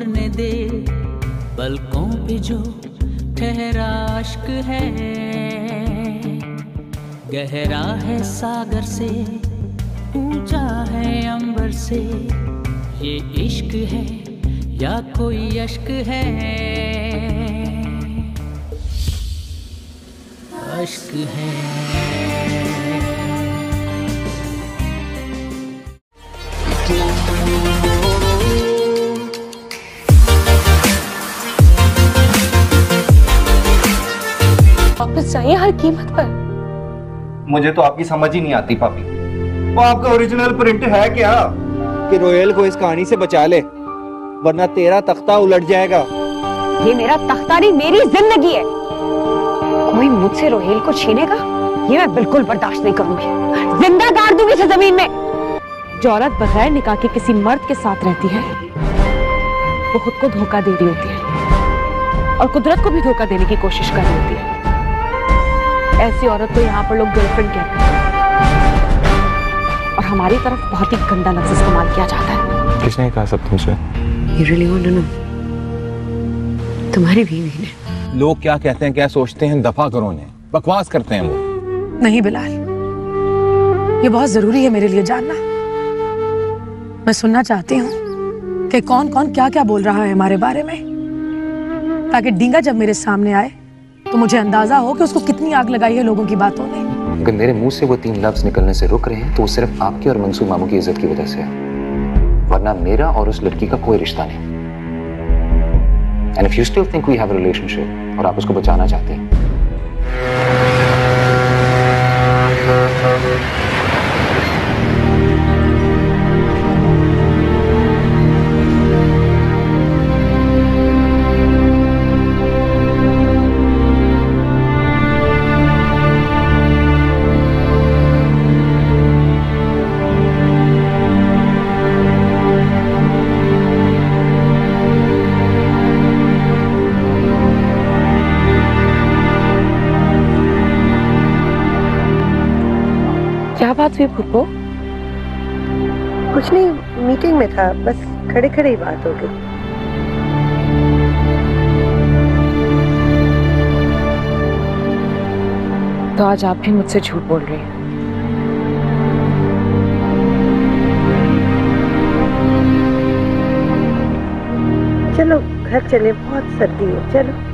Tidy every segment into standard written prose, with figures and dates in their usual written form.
मरने दे, पलकों पे जो ठहरा इश्क है, गहरा है सागर से, ऊंचा है अंबर से, ये इश्क है या कोई अश्क है, अश्क है। वापस जाइए हर कीमत पर। मुझे तो आपकी समझ ही नहीं आती पापी। वो आपका ओरिजिनल प्रिंट है क्या कि रोहेल को इस कहानी से बचा ले, वरना तेरा तख्ता उलट जाएगा। ये मेरा तख्ता नहीं, मेरी जिंदगी है। कोई मुझसे रोहेल को छीनेगा, ये मैं बिल्कुल बर्दाश्त नहीं करूंगी। जिंदा गाड़ दूंगी इसे जमीन में। जो औरत बगैर निकाह के किसी मर्द के साथ रहती है, वो खुद को धोखा दे रही होती है और कुदरत को भी धोखा देने की कोशिश कर रही होती है। ऐसी औरत को यहाँ पर लोग गर्लफ्रेंड कहते हैं और हमारी तरफ बहुत ही गंदा लफ्ज़ इस्तेमाल किया जाता है। किसने कहा सब तुमसे? You really want to know? तुम्हारी बीवी ने। लोग क्या कहते हैं, क्या सोचते हैं, दफा करो उन्हें। बकवास करते हैं वो। नहीं बिलाल, ये बहुत जरूरी है मेरे लिए जानना। मैं सुनना चाहती हूँ कि कौन कौन क्या क्या बोल रहा है हमारे बारे में, ताकि डींगा जब मेरे सामने आए तो मुझे अंदाजा हो कि उसको कितनी आग लगाई है लोगों की बातों ने। अगर मेरे मुंह से वो 3 लफ्ज निकलने से रुक रहे हैं तो वो सिर्फ आपके और मंसूर मामू की इज्जत की वजह से है, वरना मेरा और उस लड़की का कोई रिश्ता नहीं। And if you still think we have a relationship और आप उसको बचाना चाहते हैं, क्या बात हुई फूफो? कुछ नहीं, मीटिंग में था, बस खड़े खड़े ही बात हो गई। तो आज आप भी मुझसे झूठ बोल रही हैं। चलो घर चले, बहुत सर्दी है, चलो।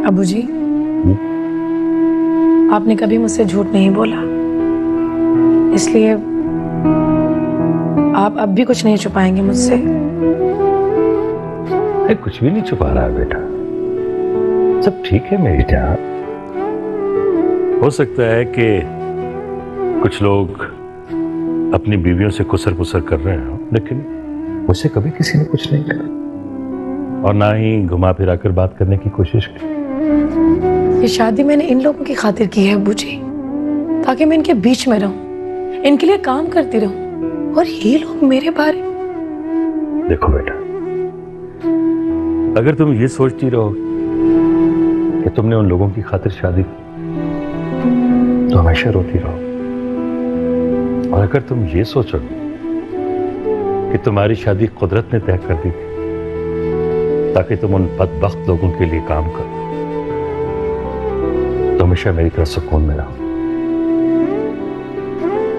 अबू जी, आपने कभी मुझसे झूठ नहीं बोला, इसलिए आप अब भी कुछ नहीं छुपाएंगे मुझसे। अरे कुछ भी नहीं छुपा रहा बेटा, सब ठीक है मेरी जान। हो सकता है कि कुछ लोग अपनी बीवियों से कुसर पुसर कर रहे हो, लेकिन मुझसे कभी किसी ने कुछ नहीं कहा और ना ही घुमा फिरा कर बात करने की कोशिश की। ये शादी मैंने इन लोगों की खातिर की है अबू जी, ताकि मैं इनके बीच में रहूं, इनके लिए काम करती रहूं, और ये लोग मेरे बारे। देखो बेटा, अगर तुम ये सोचती रहो कि तुमने उन लोगों की खातिर शादी की तो हमेशा रोती रहो, और अगर तुम ये सोचो कि तुम्हारी शादी कुदरत ने तय कर दी थी ताकि तुम उन बदबख्त लोगों के लिए काम करो, तो हमेशा मेरी तरह सुकून में रहो,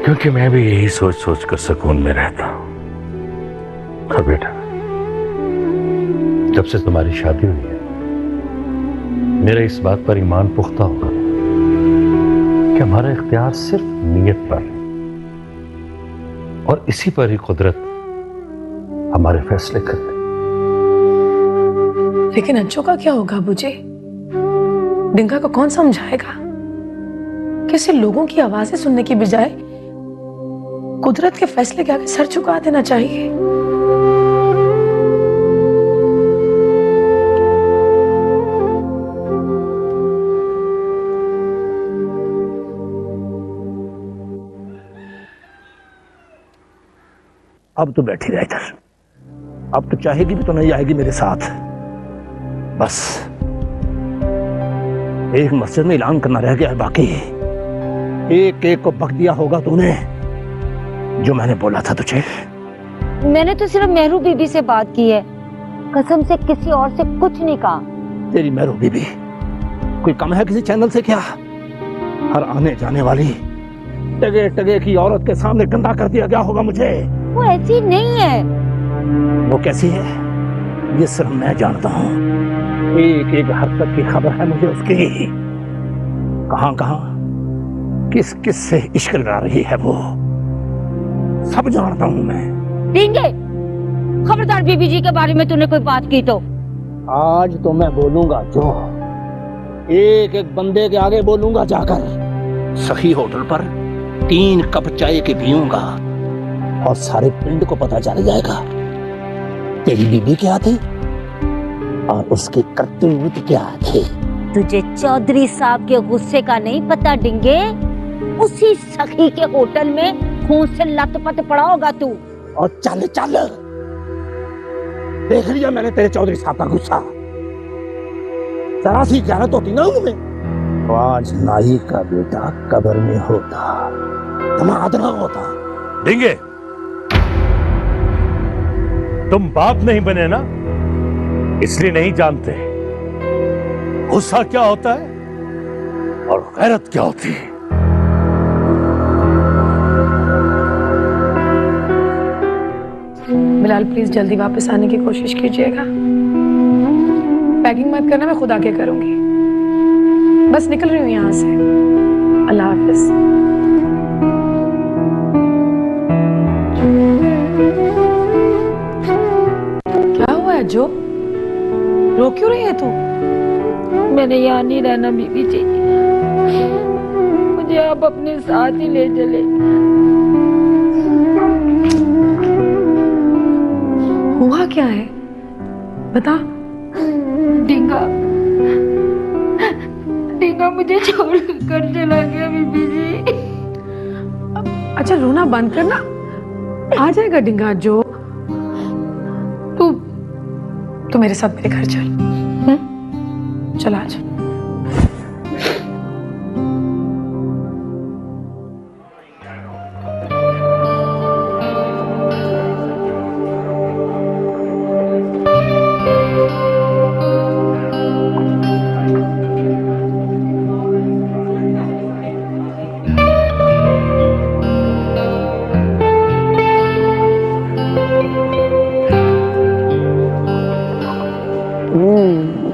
क्योंकि मैं भी यही सोच सोच कर सुकून में रहता हूं। और बेटा, जब से तुम्हारी शादी हुई है, मेरा इस बात पर ईमान पुख्ता होगा कि हमारा इख्तियार सिर्फ नीयत पर है, और इसी पर ही कुदरत हमारे फैसले करते। लेकिन अंशों का क्या होगा अबू जी? डिंगा को कौन समझाएगा? कैसे लोगों की आवाजें सुनने की बजाय कुदरत के फैसले के आगे सर झुका देना चाहिए। अब तो बैठी रह इधर, अब तो चाहेगी भी तो नहीं आएगी मेरे साथ। बस एक मस्जिद में ऐलान करना रह गया है, बाकी एक एक को बक दिया होगा तूने जो मैंने बोला था तुझे। मैंने तो सिर्फ मेहरू बीबी से बात की है, कसम से किसी और से कुछ नहीं कहा। तेरी मेहरू बीबी कोई कम है किसी चैनल से क्या? हर आने जाने वाली टगे टगे की औरत के सामने गंदा कर दिया गया होगा मुझे। वो ऐसी नहीं है। वो कैसी है ये सिर्फ मैं जानता हूँ। एक एक हरकत की खबर है मुझे उसकी, कहां कहां किस किस से इश्क लड़ा रही है वो सब जानता हूं मैं। ढींगे, खबरदार बीबी जी के बारे में तूने कोई बात की तो आज तो मैं बोलूंगा, जो एक एक बंदे के आगे बोलूंगा जाकर। सखी होटल पर 3 कप चाय के पीऊंगा और सारे पिंड को पता चल जाएगा तेरी बीबी क्या थी और उसके करतूत क्या थे। तुझे चौधरी साहब के गुस्से का नहीं पता डिंगे, उसी सखी के होटल में खून से लथपथ पड़ा होगा तू। और चल चल, देख लिया मैंने तेरे चौधरी साहब का गुस्सा। जरा सी इजाजत होती ना उनमें तो आज नाई का बेटा कब्र में होता, दमाद ना होता। डिंगे, तुम बाप नहीं बने ना, इसलिए नहीं जानते गुस्सा क्या होता है और गैरत क्या होती है। बिलाल प्लीज जल्दी वापस आने की कोशिश कीजिएगा। पैकिंग मत करना, मैं खुद आके करूंगी। बस निकल रही हूँ यहाँ से। अल्लाह हाफिज। क्या हुआ है जो? रो क्यों रही है तू? मैंने यहाँ नहीं रहना बीबी जी, मुझे आप अपने साथ ही ले चले। हुआ क्या है बता। डिंगा डिंगा मुझे छोड़ कर चला गया बीबी जी। अच्छा रोना बंद करना, आ जाएगा डिंगा। जो तू मेरे साथ मेरे घर चल। चल आज।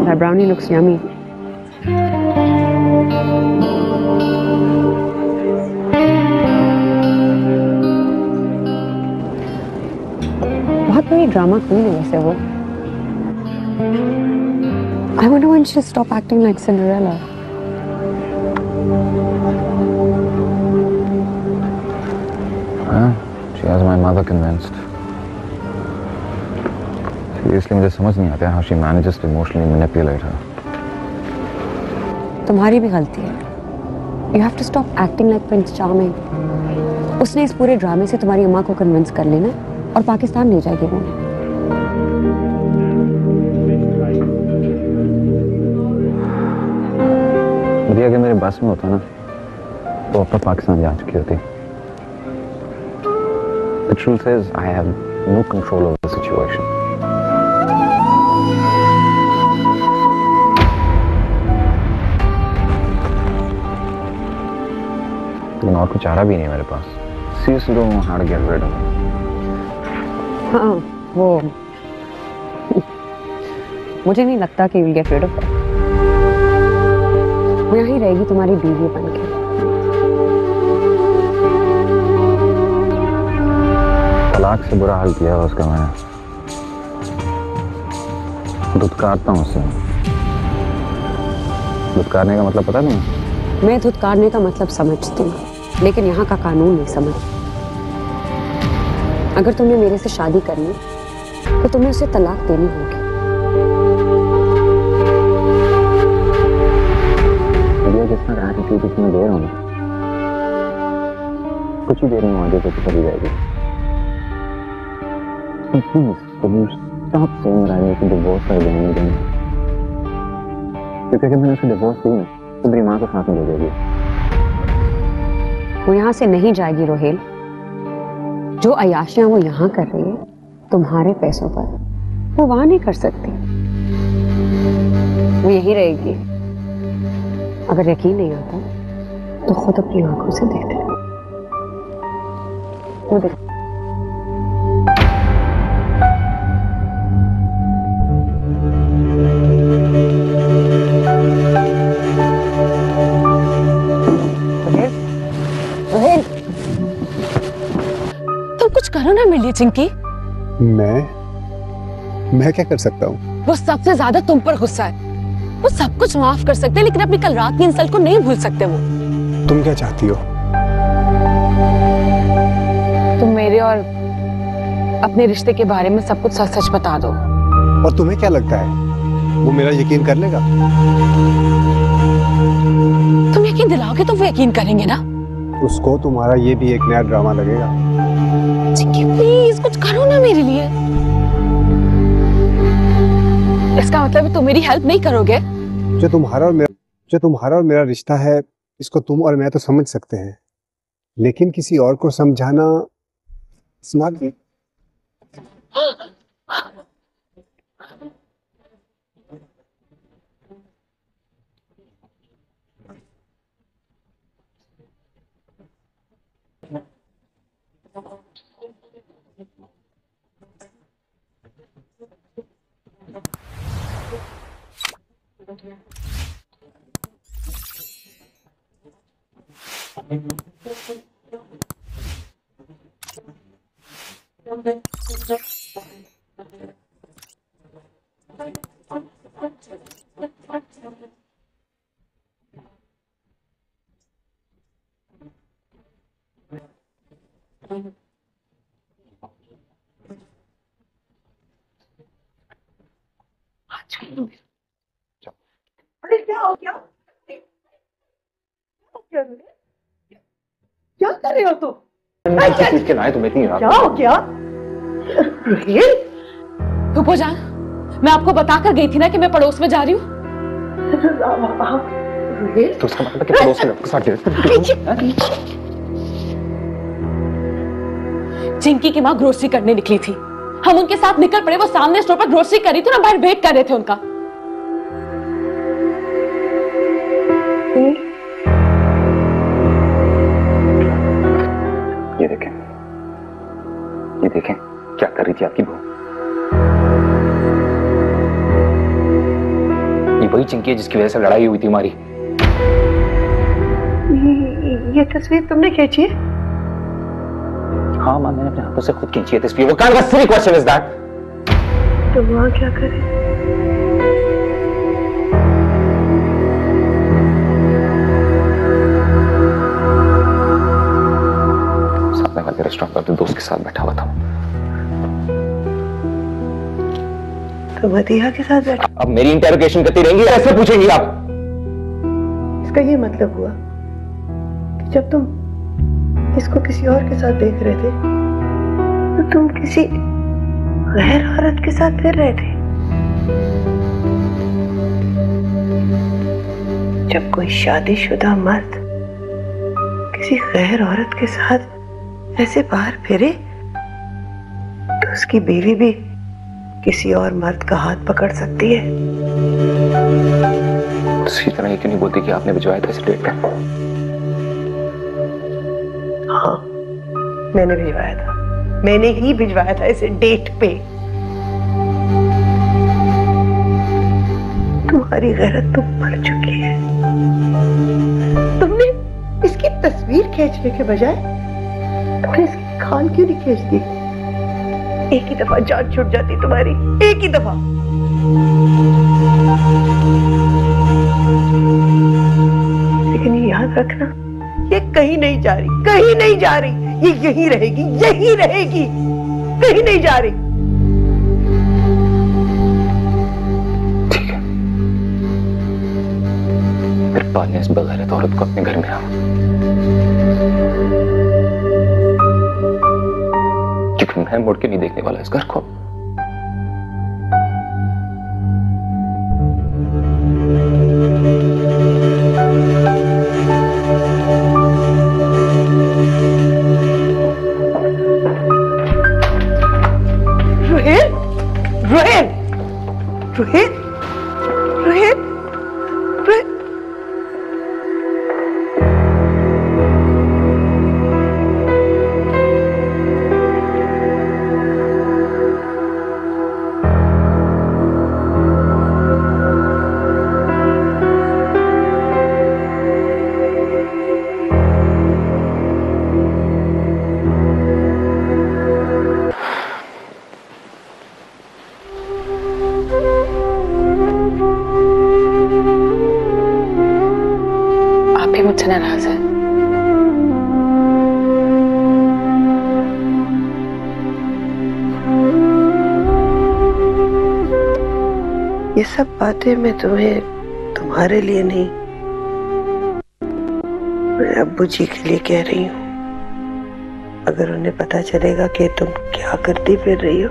That brownie looks yummy. बहुत बड़ी ड्रामा क्वीन है वैसे वो। I wonder when she'll stop acting like Cinderella. She has my mother convinced. Seriously, मुझे समझ नहीं आता how she manages to emotionally manipulate her. तुम्हारी भी गलती है। You have to stop acting like Prince Charming. उसने इस पूरे ड्रामे से तुम्हारी अम्मा को कन्विंस कर लेना और पाकिस्तान ले जाएगी वो। मुझे अगर मेरे बस में होता ना तो अब तक पाकिस्तान जा चुकी होती। The truth is, I have no control over the situation. लेकिन और कुछ चारा भी नहीं है मेरे पास। Seriously don't know how to get rid of it. हाँ, वो मुझे नहीं लगता कि you'll get rid of it. वो यहीं रहेगी तुम्हारी बीवी बनके। तलाक से बुरा हाल किया उसका मैंने। दुत्कारता हूँ उससे। दुत्कारने का मतलब पता नहीं? मैं धुतकारने का मतलब समझती हूँ, लेकिन यहाँ का कानून नहीं समझती। अगर तुम्हें मेरे से शादी करनी तो तुम्हें उसे तलाक देनी होगी। जितना रात की जितनी देर होगी, कुछ ही देर में आगे को चली जाएगी। प्लीज स्टॉप सेइंग रानी को डिवोर्स कर देने देंगे, क्योंकि अगर मैंने उसे डिवोर्स दी तो मेरी माँ को साथ में ले जाएगी। वो यहाँ से नहीं जाएगी रोहेल। जो अयाशियां वो यहाँ कर रही है तुम्हारे पैसों पर, वो वहां नहीं कर सकती। वो यहीं रहेगी। अगर यकीन नहीं आता तो खुद अपनी आंखों से देख ले। वो देख। तुम कुछ करो ना मेरे लिए चिंकी। मैं क्या कर सकता हूँ? वो सबसे ज्यादा तुम पर गुस्सा है। वो सब कुछ माफ कर सकते हैं, लेकिन अपनी कल रात की इंसल्ट को नहीं भूल सकते वो। तुम क्या चाहती हो? तुम मेरे और अपने रिश्ते के बारे में सब कुछ सच सच बता दो। और तुम्हें क्या लगता है वो मेरा यकीन कर लेगा? तुम यकीन दिलाओगे तो वो यकीन करेंगे ना। उसको तुम्हारा ये भी एक नया ड्रामा लगेगा। चिंकी प्लीज कुछ करो ना मेरे लिए। इसका मतलब है तुम मेरी हेल्प नहीं करोगे? जो तुम्हारा और मेरा रिश्ता है, इसको तुम और मैं तो समझ सकते हैं, लेकिन किसी और को समझाना स्मार्ट नहीं। अरे क्या हो गया? क्या कर रहे हो तुम? के लाए तुम्हें इतनी रात? क्या हो गया? फूफो जान, मैं आपको बताकर गई थी ना कि मैं पड़ोस में जा रही हूँ। तो उसका मतलब कि पड़ोस में साथ चिंकी की माँ ग्रोसरी करने निकली थी। हम उनके साथ निकल पड़े। वो सामने स्टोर पर ग्रोसरी कर रही थी ना, बाहर वेट कर रहे थे उनका। ये देखें क्या कर रही थी आपकी बहू। ये वही चिंकी है जिसकी वजह से लड़ाई हुई थी हमारी। ये तस्वीर तुमने खींची है? हाँ मां, मैंने अपने हाथों से खुद खींची है तस्वीर। वो काल का सिली क्वेश्चन इज दैट। तो वहां क्या करे? सामने वाले रेस्टोरेंट पर अपने दोस्त के साथ बैठा हुआ था। तो मदीहा के साथ बैठा? अब मेरी इंटरोगेशन करती रहेंगी, ऐसे पूछेंगी आप? इसका ये मतलब हुआ कि जब तुम इसको किसी और के साथ देख रहे थे तो तुम किसी गैर औरत के साथ फिर रहे थे। जब कोई शादीशुदा मर्द किसी गैर औरत के साथ ऐसे बाहर फिरे तो उसकी बीवी भी किसी और मर्द का हाथ पकड़ सकती है। उसी तरह ये क्यों नहीं बोलती कि आपने भिजवाया था इस डेट पे? हाँ, मैंने भिजवाया था। मैंने ही भिजवाया था इसे डेट पे। तुम्हारी गैरत तो मर चुकी है। तुमने इसकी तस्वीर खींचने के बजाय तुमने इसकी खाल क्यों नहीं खींच दी? एक ही दफा जान छूट जाती तुम्हारी, एक ही दफा। लेकिन ये याद रखना, ये कहीं नहीं जा रही, कहीं नहीं जा रही, ये यहीं रहेगी, यहीं रहेगी, कहीं नहीं जा रही। ठीक है, फिर पालने इस बगैरत औरत को अपने घर में आओ, क्योंकि मैं मुड़ के नहीं देखने वाला इस घर को। रोहित, रोहित, रोहित, मुझसे नाराज है। ये सब बातें मैं तुम्हें तुम्हारे लिए नहीं, मैं अब्बू जी के लिए कह रही हूँ। अगर उन्हें पता चलेगा कि तुम क्या करती फिर रही हो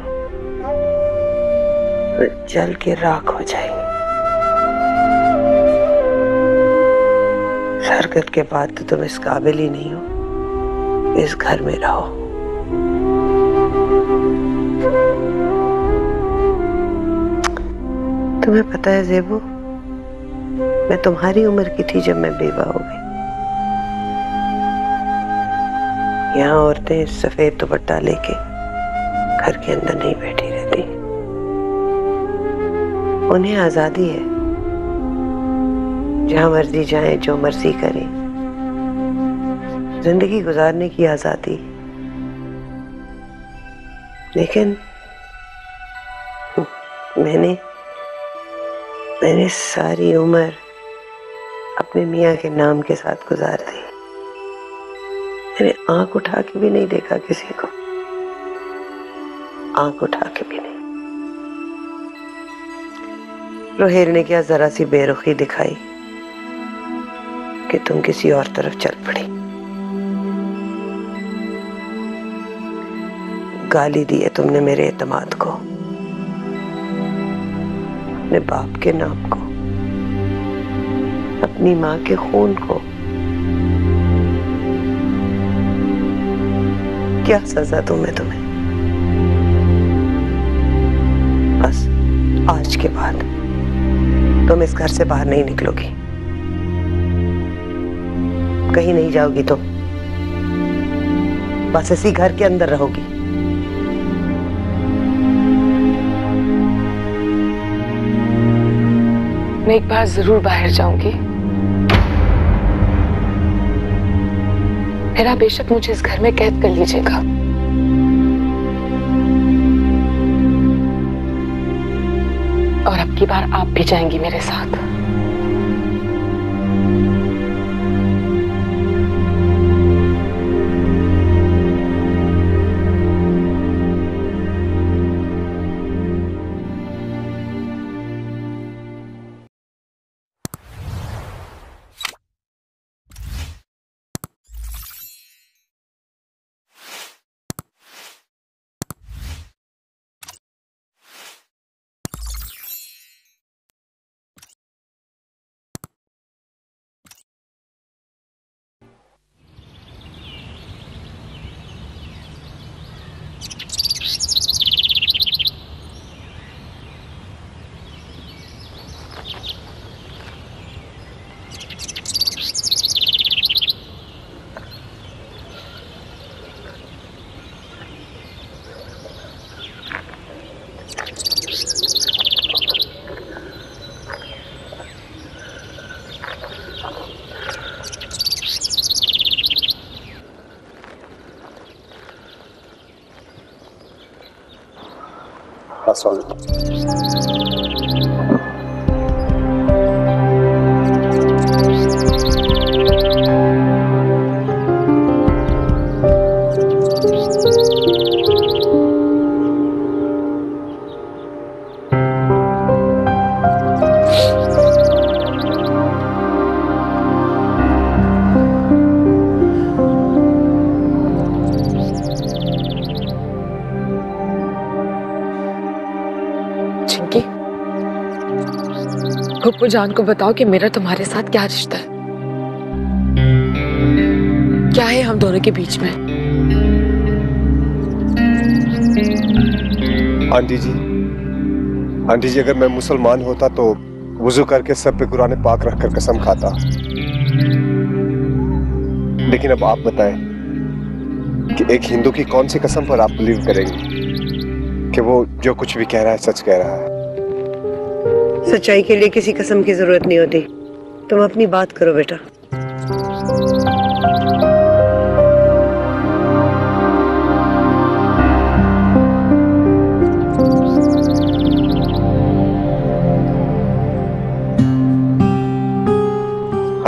तो जल के राख हो जाएंगे। हरकत के बाद तो तुम इस काबिल ही नहीं हो, इस घर में रहो। तुम्हें पता है ज़ेबू, मैं तुम्हारी उम्र की थी जब मैं बेवा हो गई। यहाँ औरतें सफेद दुपट्टा लेके घर के अंदर नहीं बैठी रहती, उन्हें आजादी है, जहां मर्जी जाएं, जो मर्जी करें, जिंदगी गुजारने की आजादी। लेकिन मैंने सारी उम्र अपने मियाँ के नाम के साथ गुजार दी। मैंने आंख उठा के भी नहीं देखा किसी को, आंख उठा के भी नहीं। रोहेल ने क्या जरा सी बेरुखी दिखाई कि तुम किसी और तरफ चल पड़ी। गाली दी है तुमने मेरे एतमाद को, अपने बाप के नाम को, अपनी माँ के खून को। क्या सजा दूं मैं तुम्हें? बस आज के बाद तुम इस घर से बाहर नहीं निकलोगी, कहीं नहीं जाओगी तुम, बस इसी घर के अंदर रहोगी। मैं एक बार जरूर बाहर जाऊंगी। मेरा बेशक मुझे इस घर में कैद कर लीजिएगा, और अब की बार आप भी जाएंगी मेरे साथ। पप्पू जान को बताओ कि मेरा तुम्हारे साथ क्या रिश्ता है, क्या है हम दोनों के बीच में। आंटी जी अगर मैं मुसलमान होता तो वुजू करके सर पे कुरान पाक रखकर कसम खाता, लेकिन अब आप बताएं कि एक हिंदू की कौन सी कसम पर आप बिलीव करेंगे कि वो जो कुछ भी कह रहा है सच कह रहा है। सच्चाई के लिए किसी कसम की जरूरत नहीं होती। तुम अपनी बात करो बेटा।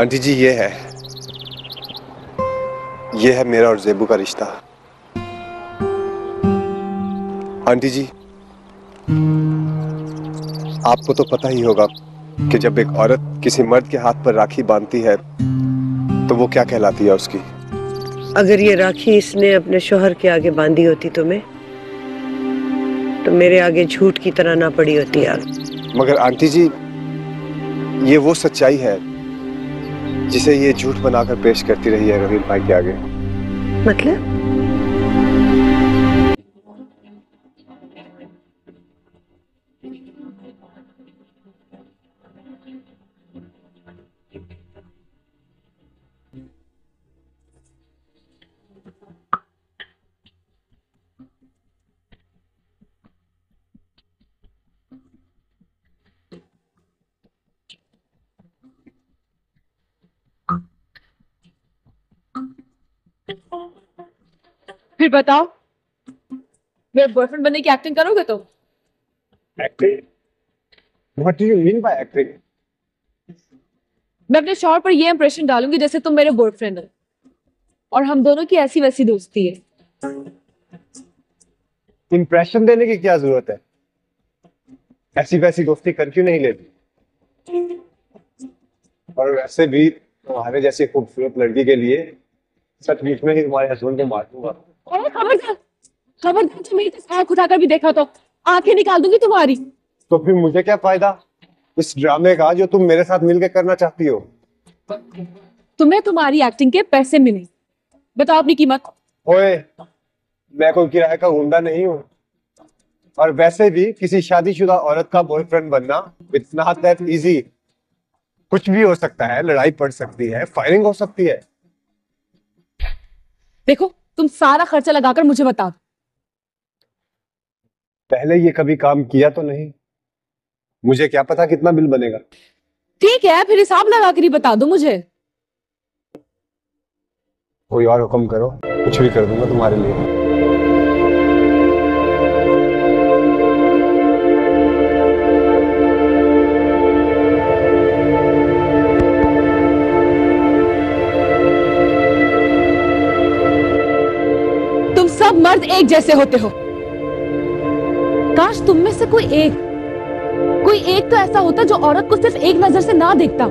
आंटी जी ये है मेरा और ज़ेबू का रिश्ता। आंटी जी आपको तो पता ही होगा कि जब एक औरत किसी मर्द के हाथ पर राखी बांधती है तो वो क्या कहलाती है उसकी। अगर ये राखी इसने अपने शोहर के आगे बांधी होती तुम्हें, तो मेरे आगे झूठ की तरह ना पड़ी होती यार। मगर आंटी जी ये वो सच्चाई है जिसे ये झूठ बनाकर पेश करती रही है रोहिल भाई के आगे। मतलब? फिर बताओ, मेरे बॉयफ्रेंड बनने की एक्टिंग करोगे तो? Acting? What do you mean by acting? मैं अपने शौहर पर ये इंप्रेशन डालूंगी जैसे तुम मेरे बॉयफ्रेंड हो और हम दोनों की ऐसी वैसी दोस्ती है। इंप्रेशन देने की क्या जरूरत है? ऐसी वैसी दोस्ती कर क्यों नहीं लेती? और वैसे भी तुम्हारे जैसी खूबसूरत लड़की के लिए सचमुच में ही तुम्हारे हस्बैंड को मार दूंगा। खबरदार जो मेरी तरफ आंख उठाकर भी देखा तो आंखें निकाल दूंगी तुम्हारी। तो फिर मुझे क्या फायदा इस ड्रामे का जो तुम मेरे साथ मिलकर करना चाहती हो? तुम्हें तुम्हारी एक्टिंग के पैसे मिले। बताओ अपनी कीमत। ओए, मैं कोई किराए का गुंडा नहीं हूँ, और वैसे भी किसी शादीशुदा औरत का बॉयफ्रेंड बनना इट्स नॉट दैट इजी। कुछ भी हो सकता है, लड़ाई पड़ सकती है, फायरिंग हो सकती है। देखो तुम सारा खर्चा लगाकर मुझे बता दो। पहले ये कभी काम किया तो नहीं, मुझे क्या पता कितना बिल बनेगा। ठीक है, फिर हिसाब लगाकर ही बता दो मुझे। कोई और हुक्म करो, कुछ भी कर दूंगा तुम्हारे लिए। तुम सब मर्द एक जैसे होते हो। काश तुम में से कोई एक तो ऐसा होता जो औरत को सिर्फ एक नजर से ना देखता।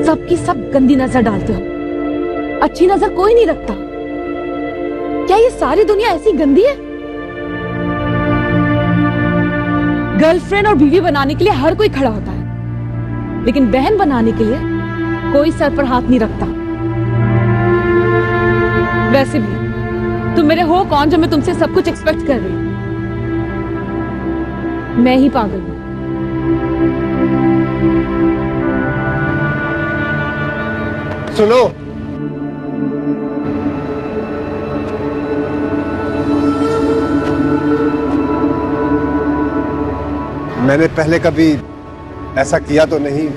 सबकी सब गंदी नजर डालते हो, अच्छी नजर कोई नहीं रखता। क्या ये सारी दुनिया ऐसी गंदी है? गर्लफ्रेंड और बीवी बनाने के लिए हर कोई खड़ा होता है, लेकिन बहन बनाने के लिए कोई सर पर हाथ नहीं रखता। वैसे भी तुम मेरे हो कौन जो मैं तुमसे सब कुछ एक्सपेक्ट कर रही हूं? मैं ही पागल हूं। सुनो, मैंने पहले कभी ऐसा किया तो नहीं,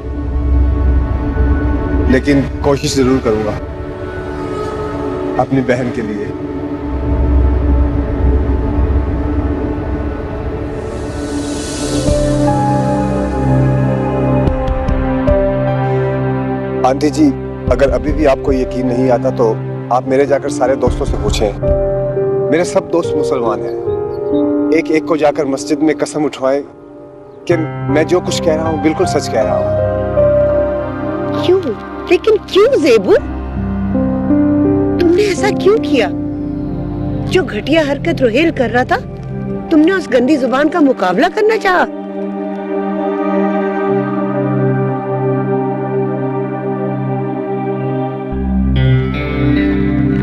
लेकिन कोशिश जरूर करूंगा अपनी बहन के लिए। आंटी जी, अगर अभी भी आपको यकीन नहीं आता तो आप मेरे जाकर सारे दोस्तों से पूछें। मेरे सब दोस्त मुसलमान हैं। एक एक को जाकर मस्जिद में कसम उठवाएं कि मैं जो कुछ कह रहा हूं बिल्कुल सच कह रहा हूं। क्यों? लेकिन क्यों ज़ेबू? तुमने ऐसा क्यों किया? जो घटिया हरकत रोहेल कर रहा था, तुमने उस गंदी जुबान का मुकाबला करना चाहा?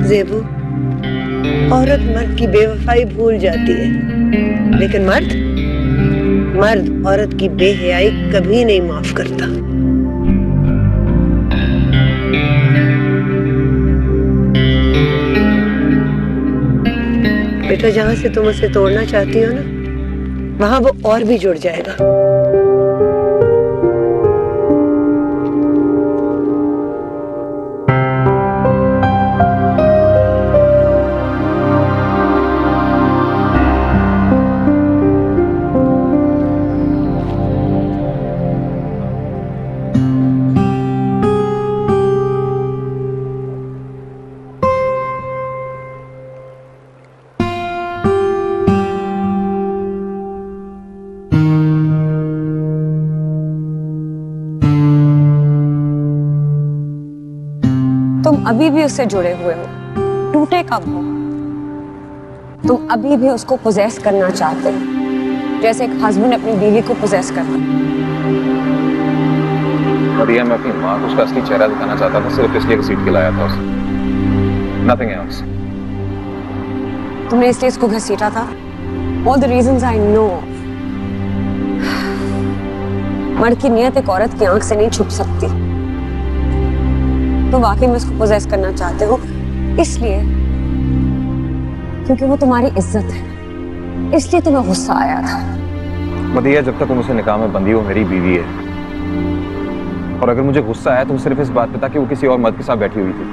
ज़ेबू, औरत मर्द की बेवफाई भूल जाती है, लेकिन मर्द औरत की बेहयाई कभी नहीं माफ करता। बेटा, जहां से तुम उसे तोड़ना चाहती हो ना, वहां वो और भी जुड़ जाएगा। तुम अभी भी उससे जुड़े हुए हो, टूटे कब हो। तुम अभी भी उसको पोजेस करना चाहते हो, जैसे एक हस्बैंड अपनी बीवी को पोजेस करता। मरिया, मैं अपनी माँ को उसका असली चेहरा दिखाना चाहता था, सिर्फ इसलिए घसीट के लाया था उसे। Nothing else. तुमने इसलिए इसको घसीटा था? All the reasons I know. मर्द की नियत एक औरत की आंख से नहीं छुप सकती। तो वाकई में उसको पोजेस करना चाहते हो, इसलिए क्योंकि वो तुम्हारी इज्जत है, इसलिए तुम्हें गुस्सा आया था। मदिया, जब तक तुम उसे निकाह में बंधी हो, मेरी बीवी है। और अगर मुझे गुस्सा आया तो सिर्फ इस बात पे था कि वो किसी और मर्द के साथ बैठी हुई थी।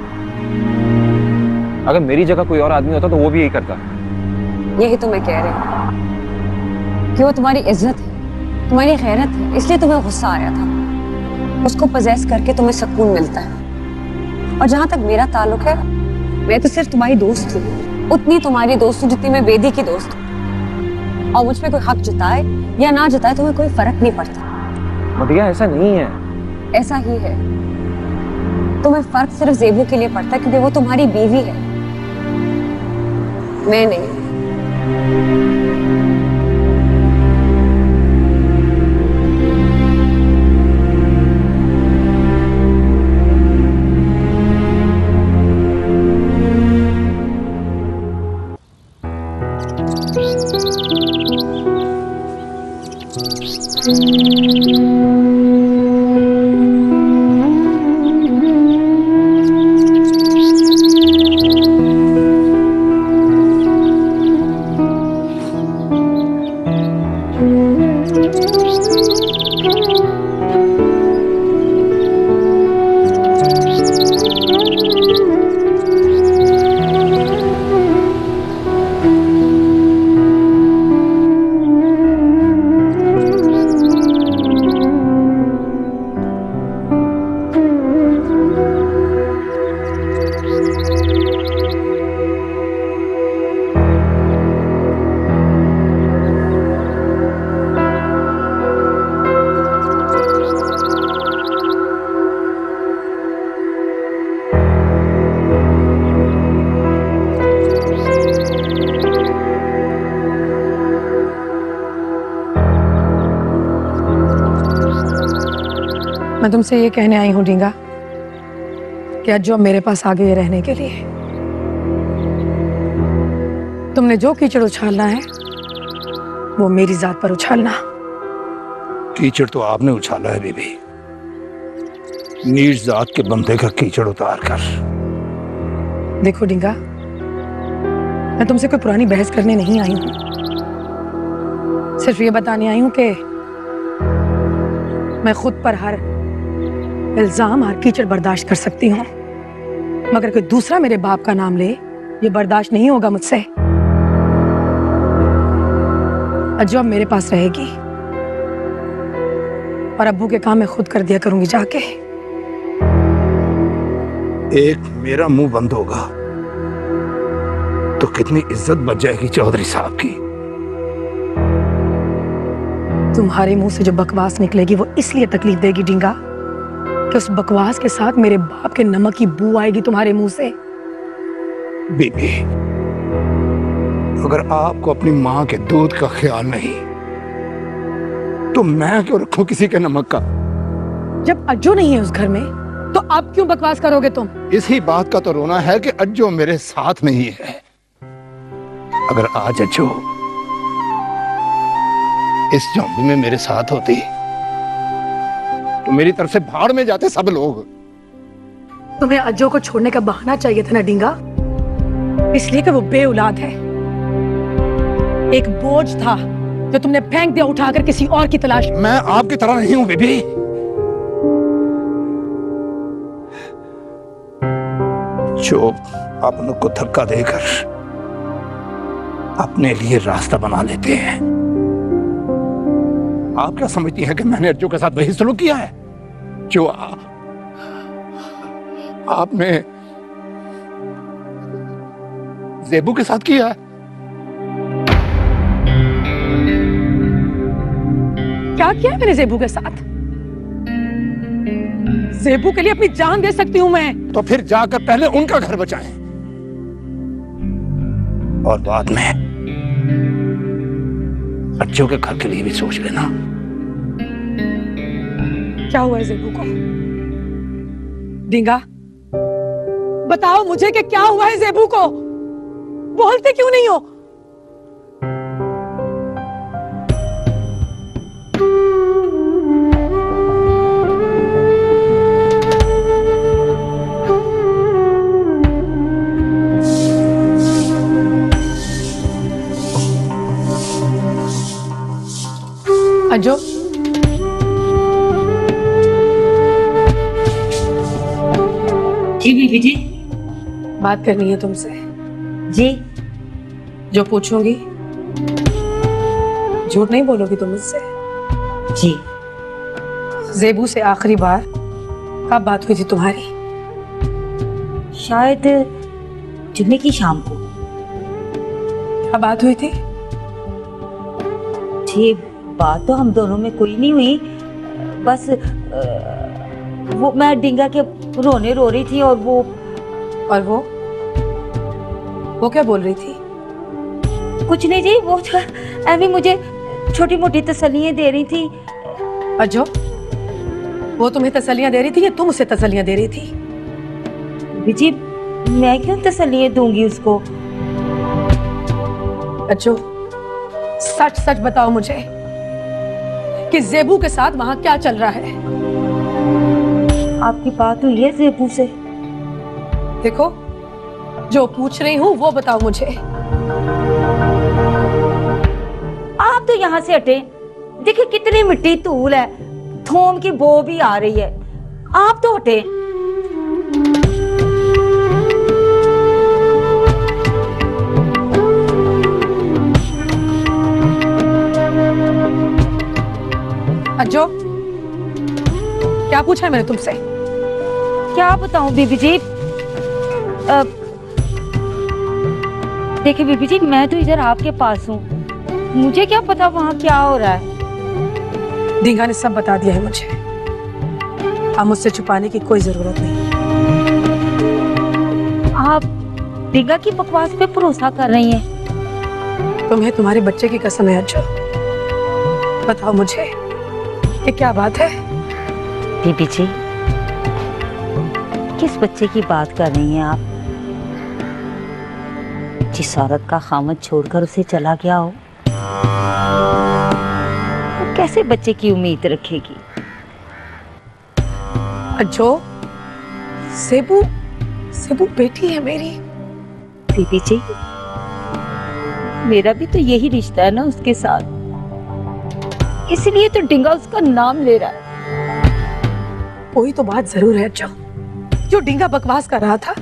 अगर मेरी जगह कोई और आदमी होता तो वो भी यही करता। यही तो मैं कह रही हूँ कि वो तुम्हारी इज्जत है, तुम्हारी गैरत है, इसलिए तुम्हें गुस्सा आया था। उसको पोजेस करके तुम्हें सुकून मिलता है। और जहां तक मेरा ताल्लुक है, मैं तो सिर्फ तुम्हारी दोस्त हूँ, उतनी तुम्हारी दोस्त हूँ जितनी मैं बेदी की दोस्त हूँ। और मुझ पे कोई हक जताए या ना जताए तुम्हें कोई फर्क नहीं पड़ता। मदिया, ऐसा नहीं है। ऐसा ही है। तुम्हें फर्क सिर्फ ज़ेबू के लिए पड़ता है क्योंकि वो तुम्हारी बीवी है, मैं नहीं। मैं तुमसे ये कहने आई हूँ डींगा कि आज जो मेरे पास आ गए रहने के लिए, तुमने जो कीचड़ उछालना है वो मेरी जात पर उछालना। कीचड़ तो आपने उछाला है बीबी, नीच जात के बंदे का कीचड़ उतार कर। देखो डींगा, मैं तुमसे कोई पुरानी बहस करने नहीं आई हूँ, सिर्फ ये बताने आई हूँ कि मैं खुद पर हर इल्जाम, हर कीचड़ बर्दाश्त कर सकती हूँ, मगर कोई दूसरा मेरे बाप का नाम ले, ये बर्दाश्त नहीं होगा मुझसे। अज्जू अब मेरे पास रहेगी और अब्बू के काम मैं खुद कर दिया करूंगी जाके। एक मेरा मुंह बंद होगा तो कितनी इज्जत बच जाएगी चौधरी साहब की। तुम्हारे मुंह से जो बकवास निकलेगी वो इसलिए तकलीफ देगी डींगा कि उस बकवास के साथ मेरे बाप के नमक की बू आएगी तुम्हारे मुंह से। बीबी, अगर आपको अपनी माँ के दूध का ख्याल नहीं तो मैं क्यों रखूं किसी के नमक का? जब अज्जू नहीं है उस घर में तो अब क्यों बकवास करोगे तुम? इसी बात का तो रोना है कि अज्जो मेरे साथ नहीं है। अगर आज अज्जो इस जोम्बी में मेरे साथ होती तो मेरी तरफ से भाड़ में जाते सब लोग। तुम्हें अज्जो को छोड़ने का बहाना चाहिए था ना डींगा, इसलिए कि वो बेऔलाद है। एक बोझ था जो तुमने फेंक दिया उठाकर किसी और की तलाश। मैं आपकी तरह नहीं हूं बेबी। जो अपनों को धक्का देकर अपने लिए रास्ता बना लेते हैं। आप क्या समझती हैं कि मैंने अज्जो के साथ वही सलूक किया है जो आपने ज़ेबू के साथ किया है? क्या किया मैंने ज़ेबू के साथ? ज़ेबू के लिए अपनी जान दे सकती हूं मैं। तो फिर जाकर पहले उनका घर बचाएं और बाद में अज्जो के घर के लिए भी सोच लेना। क्या हुआ है ज़ेबू को? डींगा, बताओ मुझे कि क्या हुआ है ज़ेबू को? बोलते क्यों नहीं हो? अज्जो, जी बीबी जी। बात करनी है तुमसे। जी। जो पूछूंगी झूठ नहीं बोलोगी तुम मुझसे? जी। ज़ेबू से आखिरी बार कब बात हुई थी तुम्हारी? शायद जुम्मे की शाम को। क्या बात हुई थी? जी, बात तो हम दोनों में कोई नहीं हुई, बस वो मैं डींगा के रोने रो रही थी और वो क्या बोल रही थी? कुछ नहीं जी, वो ऐवी मुझे छोटी मोटी तसल्लियां दे रही थी। अज्जो, वो तुम्हें तसल्लियां दे रही थी या तुम उसे तसल्लियां दे रही थी? जी, मैं क्यों तसल्लियां दूंगी उसको? अज्जो, सच सच बताओ मुझे कि ज़ेबू के साथ वहां क्या चल रहा है? आपकी बात हुई है ज़ेबू से? देखो, जो पूछ रही हूँ वो बताओ मुझे। आप तो यहाँ से हटे। देखिए कितनी मिट्टी धूल है, थोम की बो भी आ रही है। आप तो हटे। अज्जो, क्या पूछा है मैंने तुमसे? क्या बताऊं बीबी जी? देखिए बीबी जी, मैं तो इधर आपके पास हूँ, मुझे क्या पता वहाँ क्या हो रहा है। डींगा ने सब बता दिया है मुझे। अब मुझसे छुपाने की कोई जरूरत नहीं। आप डींगा की बकवास पे भरोसा कर रही हैं? तुम्हें तुम्हारे बच्चे की कसम है अज्जो, बताओ मुझे ये क्या बात है? बीबी जी, किस बच्चे की बात कर रही हैं आप? जिस औरत का खामद छोड़कर उसे चला गया हो, वो कैसे बच्चे की उम्मीद रखेगी? अज्जो, ज़ेबू बेटी है मेरी। बीबी जी, मेरा भी तो यही रिश्ता है ना उसके साथ, इसलिए तो डींगा उसका नाम ले रहा है। कोई तो बात जरूर है अज्जो, जो डींगा बकवास कर रहा था।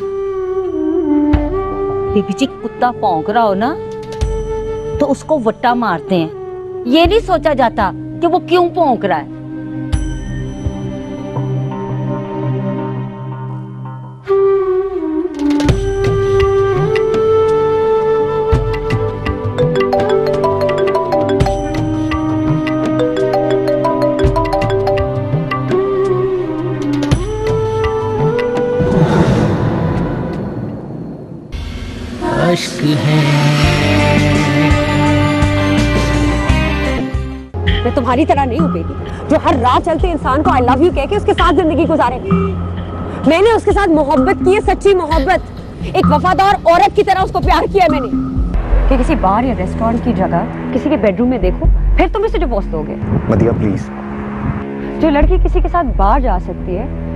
बीबी जी, कुत्ता भौंक रहा हो ना तो उसको वट्टा मारते हैं, ये नहीं सोचा जाता कि वो क्यों भौंक रहा है। अश्क है। मैं तुम्हारी तरह नहीं हूँ बेटी, जो हर रात चलते इंसान को आई लव यू कह के उसके साथ जिंदगी गुजारे। मैंने उसके साथ मोहब्बत की है, सच्ची मोहब्बत। एक वफादार औरत की तरह उसको प्यार किया मैंने। कि किसी बार या रेस्टोरेंट की जगह किसी के बेडरूम में देखो, फिर तुम इसे डिवोर्स दोगे? मदिया प्लीज। जो लड़की किसी के साथ बाहर जा सकती है